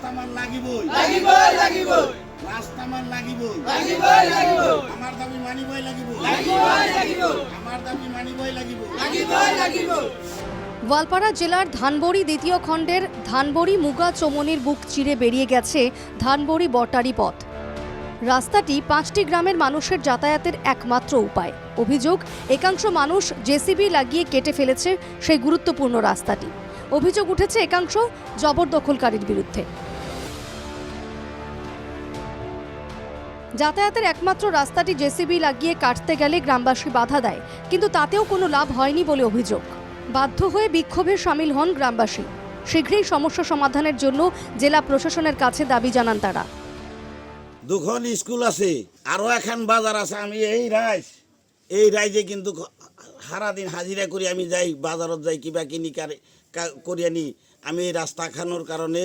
রাস্তামান লাগিবই লাগিবই লাগিবই রাস্তামান লাগিবই লাগিবই লাগিবই আমার দাবি মানিবই লাগিব লাগিবই লাগিবই আমার দাবি মানিবই লাগিব লাগিবই লাগিবই গোয়ালপাড়া জেলার ধানবড়ি দ্বিতীয় খণ্ডের ধানবড়ি মুগা চমনির বুক চিরে বেরিয়ে গেছে ধানবড়ি বটারি পথ। রাস্তাটি 5টি গ্রামের মানুষের যাতায়াতের একমাত্র উপায়। অভিযোগ, একাংশ মানুষ জেসিবি লাগিয়ে কেটে ফেলেছে সেই গুরুত্বপূর্ণ রাস্তাটি। অভিযোগ উঠেছে একাংশ জবরদখলকারীর বিরুদ্ধে। যাতায়াতের একমাত্র রাস্তাটি জেসিবি লাগিয়ে কাটতে গেলে গ্রামবাসী বাধা দেয়, কিন্তু তাতেও কোনো লাভ হয়নি বলে অভিযোগ। বাধ্য হয়ে বিক্ষোভে সামিল হন গ্রামবাসী। শীঘ্রই সমস্যা সমাধানের জন্য জেলা প্রশাসনের কাছে দাবি জানান তারা। দুখন স্কুল আছে, আরো এখন বাজার আছে। আমি এই রাইজে কিন্তু সারাদিন হাজিরা করি, আমি যাই বাজারত যাই কিবা কিনি করি আনি। আমি এই রাস্তা খানোর কারণে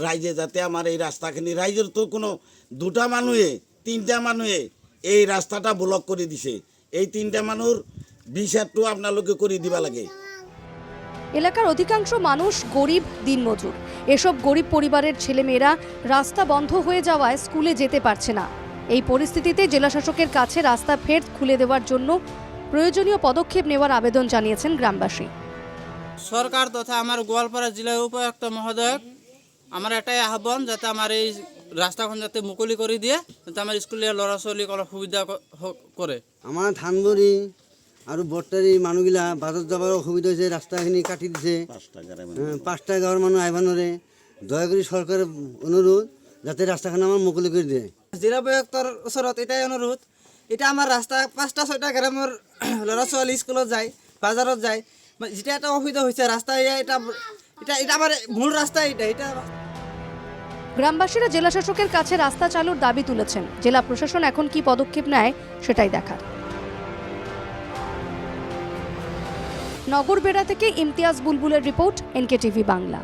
রাইজে যাতে আমার এই রাস্তাখানি, রাইজের তো কোনো দুটা মানুষে 3টা মানুষে এই রাস্তাটা ব্লক করে দিছে। এই 3টা মানুষ বিচারটা আপনালোকে করে দিবা লাগে। এলাকার অধিকাংশ মানুষ গরিব দিনমজুর। এসব গরিব পরিবারের ছেলেমেয়েরা রাস্তা বন্ধ হয়ে যাওয়ায় স্কুলে যেতে পারছে না। এই পরিস্থিতিতে জেলাশাসকের কাছে রাস্তা ফের খুলে দেওয়ার জন্য প্রয়োজনীয় পদক্ষেপ নেওয়ার আবেদন জানিয়েছেন গ্রামবাসী। সরকার তথা আমার গোয়ালপাড়া জেলার উপায়ুক্ত মহোদয়, আমার এটাই আহ্বান যাতে আমার এই রাস্তাখন যাতে মুকলি করে দিয়ে যাতে আমার স্কুলের ল'ৰা ছোৱালীক অলপ সুবিধা করে। আমার ধানবড়ি আৰু বট্টারি মানুহগিলা বাজার যাবার অসুবিধা হয়েছে, রাস্তাখিনি কাটি দিছে। 5টা গাঁৱৰ মানুহ আহিব নোৱাৰে। দয়া কৰি চৰকাৰে অনুৰোধ যাতে ৰাস্তাখন আমাৰ মুকলি কৰি দিয়ে। জিলা উপায়ুক্তৰ ওচৰত এটাই অনুৰোধ, এতিয়া আমাৰ ৰাস্তা 5টা 6টা গ্ৰামৰ ল'ৰা ছোৱালী স্কুলত যায়, বাজাৰত যায়, যেটা এটা অসুবিধা হৈছে রাস্তা এটা আমার মূল রাস্তা এটা। গ্রামবাসীরা জেলাশাসকের কাছে রাস্তা চালুর দাবি তুলেছেন। জেলা প্রশাসন এখন কি পদক্ষেপ নেয় সেটাই দেখার। নগরবেড়া থেকে ইমতিয়াজ বুলবুলের রিপোর্ট, NK টিভি বাংলা।